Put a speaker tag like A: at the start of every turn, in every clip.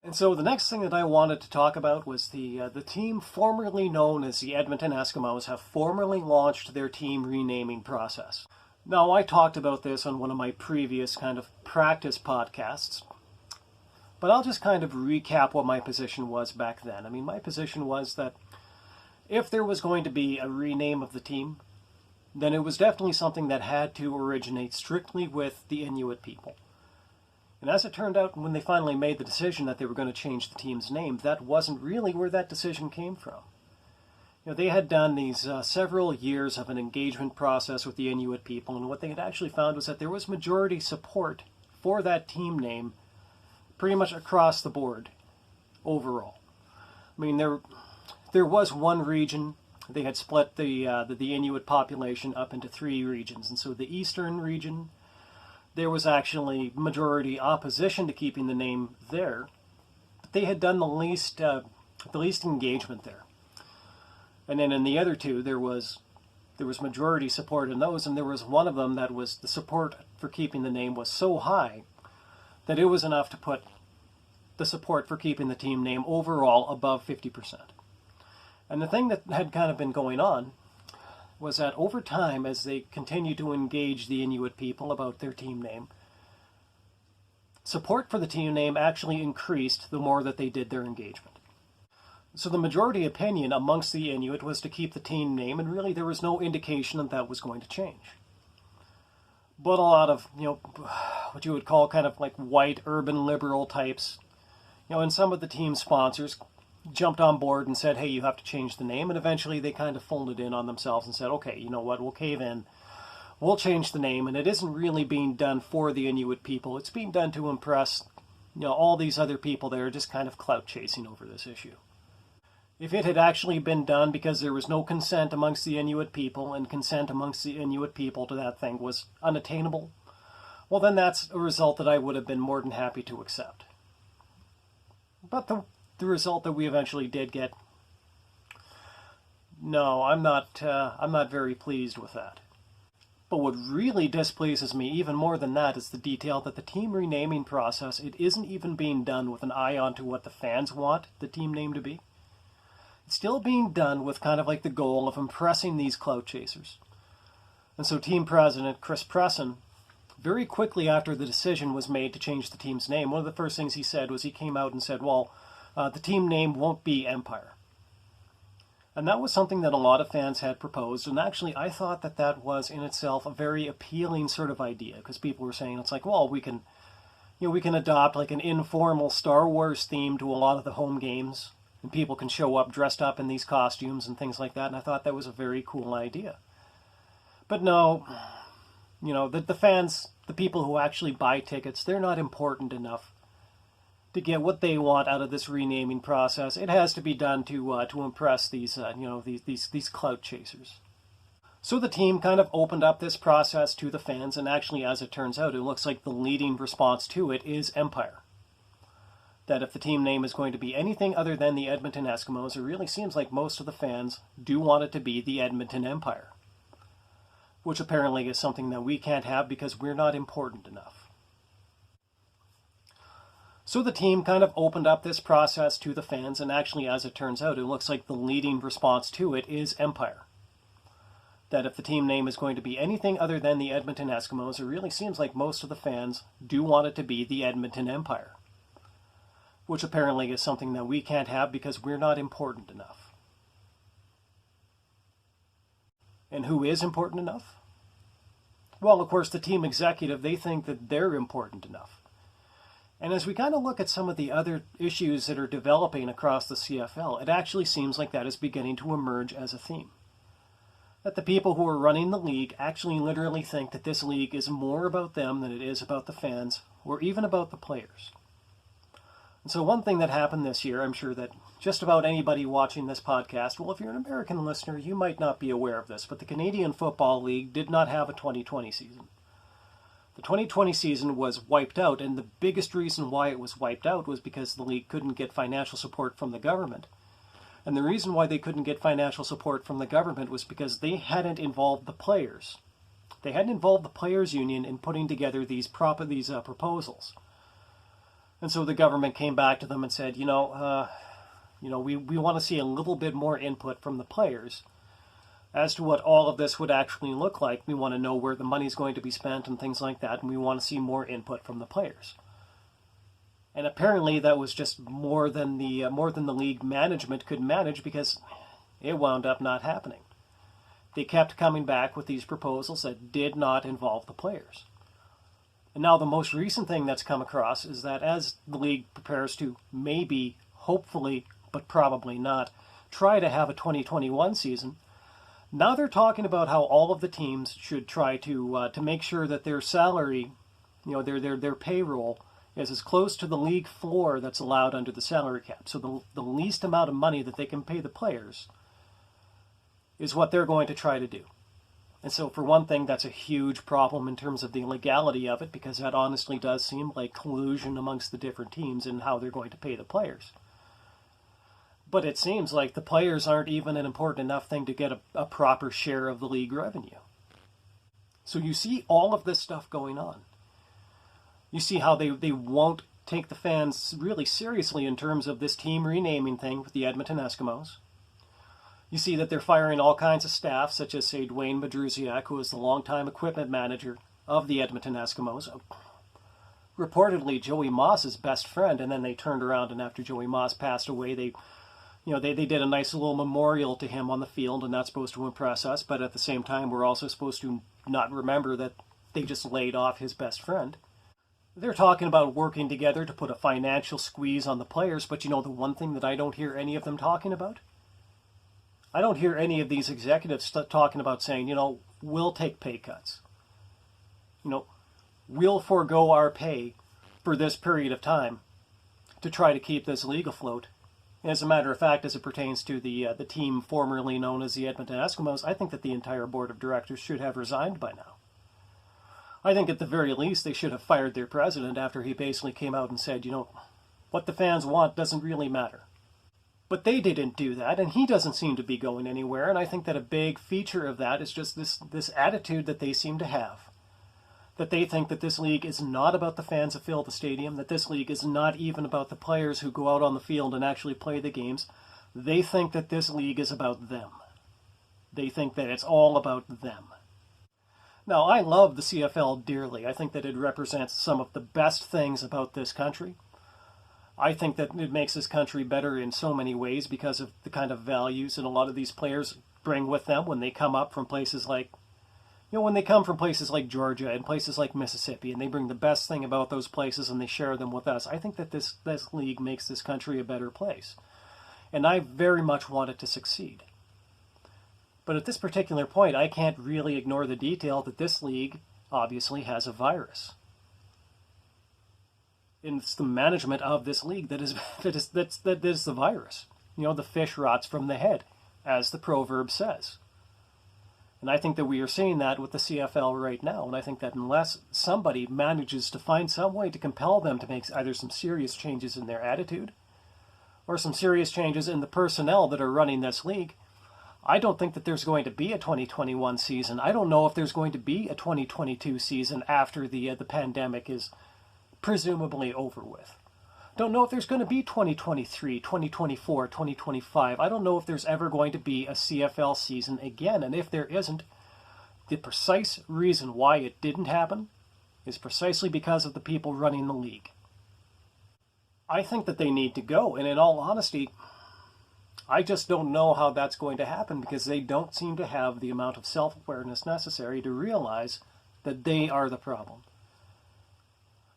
A: And so the next thing that I wanted to talk about was the team formerly known as the Edmonton Eskimos have formally launched their team renaming process. Now, I talked about this on one of my previous kind of practice podcasts, but I'll just kind of recap what my position was back then. I mean, my position was that if there was going to be a rename of the team, then it was definitely something that had to originate strictly with the Inuit people. And as it turned out, when they finally made the decision that they were going to change the team's name, that wasn't really where that decision came from. You know, they had done these several years of an engagement process with the Inuit people, and what they had actually found was that there was majority support for that team name pretty much across the board overall. I mean, there was one region. They had split the Inuit population up into three regions, and so the eastern region, there was actually majority opposition to keeping the name there, but they had done the least engagement there. And then in the other two, there was majority support in those, and there was one of them that was the support for keeping the name was so high that it was enough to put the support for keeping the team name overall above 50%. And the thing that had kind of been going on was that over time, as they continued to engage the Inuit people about their team name, support for the team name actually increased the more that they did their engagement. So the majority opinion amongst the Inuit was to keep the team name, and really there was no indication that that was going to change. But a lot of, what you would call kind of like white urban liberal types, and some of the team sponsors jumped on board and said, hey, you have to change the name. And eventually they kind of folded in on themselves and said, okay, you know what, we'll cave in. We'll change the name. And it isn't really being done for the Inuit people. It's being done to impress, all these other people that are just kind of clout chasing over this issue. If it had actually been done because there was no consent amongst the Inuit people, and consent amongst the Inuit people to that thing was unattainable, well, then that's a result that I would have been more than happy to accept. But the result that we eventually did get, no, I'm not very pleased with that. But what really displeases me even more than that is the detail that the team renaming process, it isn't even being done with an eye onto what the fans want the team name to be. It's still being done with kind of like the goal of impressing these clout chasers. And so team president Chris Presson, very quickly after the decision was made to change the team's name, one of the first things he said was he came out and said, well, the team name won't be Empire. And that was something that a lot of fans had proposed, and actually I thought that that was in itself a very appealing sort of idea, because people were saying, it's like, well, we can adopt like an informal Star Wars theme to a lot of the home games, and people can show up dressed up in these costumes and things like that, and I thought that was a very cool idea. But no, the fans, the people who actually buy tickets, they're not important enough to get what they want out of this renaming process. It has to be done to impress these clout chasers. So the team kind of opened up this process to the fans, and actually, as it turns out, it looks like the leading response to it is Empire. That if the team name is going to be anything other than the Edmonton Eskimos, it really seems like most of the fans do want it to be the Edmonton Empire, which apparently is something that we can't have because we're not important enough. So the team kind of opened up this process to the fans, and actually, as it turns out, it looks like the leading response to it is Empire. That if the team name is going to be anything other than the Edmonton Eskimos, it really seems like most of the fans do want it to be the Edmonton Empire, which apparently is something that we can't have because we're not important enough. And who is important enough? Well, of course, the team executive, they think that they're important enough. And as we kind of look at some of the other issues that are developing across the CFL, it actually seems like that is beginning to emerge as a theme. That the people who are running the league actually literally think that this league is more about them than it is about the fans, or even about the players. And so one thing that happened this year, I'm sure that just about anybody watching this podcast, well, if you're an American listener, you might not be aware of this, but the Canadian Football League did not have a 2020 season. The 2020 season was wiped out, and the biggest reason why it was wiped out was because the league couldn't get financial support from the government. And the reason why they couldn't get financial support from the government was because they hadn't involved the players. They hadn't involved the players' union in putting together these proposals. And so the government came back to them and said, we want to see a little bit more input from the players as to what all of this would actually look like. We want to know where the money's going to be spent and things like that, and we want to see more input from the players. And apparently that was just more than the league management could manage, because it wound up not happening. They kept coming back with these proposals that did not involve the players. And now the most recent thing that's come across is that as the league prepares to maybe, hopefully, but probably not, try to have a 2021 season, now they're talking about how all of the teams should try to make sure that their salary, their payroll, is as close to the league floor that's allowed under the salary cap. So the least amount of money that they can pay the players is what they're going to try to do. And so for one thing, that's a huge problem in terms of the legality of it, because that honestly does seem like collusion amongst the different teams in how they're going to pay the players. But it seems like the players aren't even an important enough thing to get a proper share of the league revenue. So you see all of this stuff going on. You see how they won't take the fans really seriously in terms of this team renaming thing with the Edmonton Eskimos. You see that they're firing all kinds of staff, such as, say, Dwayne Madrusiak, who is the longtime equipment manager of the Edmonton Eskimos. Reportedly Joey Moss's best friend, and then they turned around, and after Joey Moss passed away, they did a nice little memorial to him on the field, and that's supposed to impress us, but at the same time, we're also supposed to not remember that they just laid off his best friend. They're talking about working together to put a financial squeeze on the players, but the one thing that I don't hear any of them talking about? I don't hear any of these executives talking about saying, we'll take pay cuts. We'll forego our pay for this period of time to try to keep this league afloat. As a matter of fact, as it pertains to the team formerly known as the Edmonton Eskimos, I think that the entire board of directors should have resigned by now. I think at the very least they should have fired their president after he basically came out and said, what the fans want doesn't really matter. But they didn't do that, and he doesn't seem to be going anywhere, and I think that a big feature of that is just this attitude that they seem to have. That they think that this league is not about the fans who fill the stadium, that this league is not even about the players who go out on the field and actually play the games. They think that this league is about them. They think that it's all about them. Now, I love the CFL dearly. I think that it represents some of the best things about this country. I think that it makes this country better in so many ways because of the kind of values that a lot of these players bring with them when they come up from places like Georgia and places like Mississippi, and they bring the best thing about those places and they share them with us. I think that this league makes this country a better place. And I very much want it to succeed. But at this particular point, I can't really ignore the detail that this league obviously has a virus. And it's the management of this league that is the virus. The fish rots from the head, as the proverb says. And I think that we are seeing that with the CFL right now. And I think that unless somebody manages to find some way to compel them to make either some serious changes in their attitude or some serious changes in the personnel that are running this league, I don't think that there's going to be a 2021 season. I don't know if there's going to be a 2022 season after the pandemic is presumably over with. Don't know if there's going to be 2023, 2024, 2025. I don't know if there's ever going to be a CFL season again. And if there isn't, the precise reason why it didn't happen is precisely because of the people running the league. I think that they need to go. And in all honesty, I just don't know how that's going to happen because they don't seem to have the amount of self-awareness necessary to realize that they are the problem.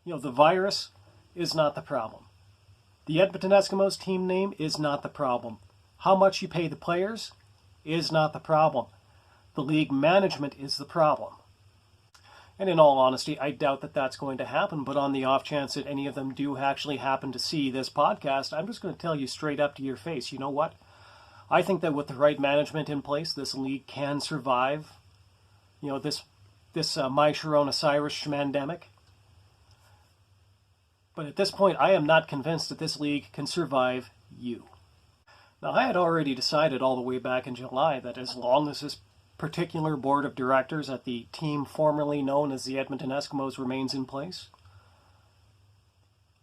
A: The virus is not the problem. The Edmonton Eskimos team name is not the problem. How much you pay the players is not the problem. The league management is the problem. And in all honesty, I doubt that that's going to happen, but on the off chance that any of them do actually happen to see this podcast, I'm just going to tell you straight up to your face, you know what? I think that with the right management in place, this league can survive, this My Sharona Cyrus schmandemic. But at this point, I am not convinced that this league can survive you. Now, I had already decided all the way back in July that as long as this particular board of directors at the team formerly known as the Edmonton Eskimos remains in place,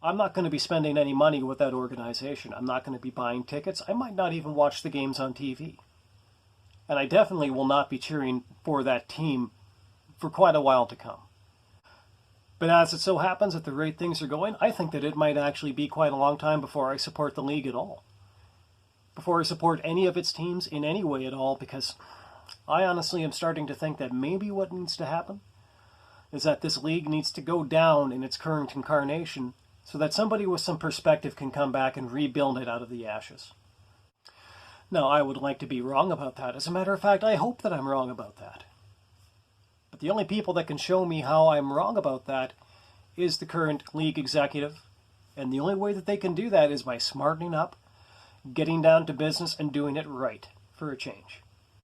A: I'm not going to be spending any money with that organization. I'm not going to be buying tickets. I might not even watch the games on TV. And I definitely will not be cheering for that team for quite a while to come. But as it so happens, at the rate things are going, I think that it might actually be quite a long time before I support the league at all. Before I support any of its teams in any way at all, because I honestly am starting to think that maybe what needs to happen is that this league needs to go down in its current incarnation so that somebody with some perspective can come back and rebuild it out of the ashes. Now, I would like to be wrong about that. As a matter of fact, I hope that I'm wrong about that. But the only people that can show me how I'm wrong about that is the current league executive. And the only way that they can do that is by smartening up, getting down to business, and doing it right for a change.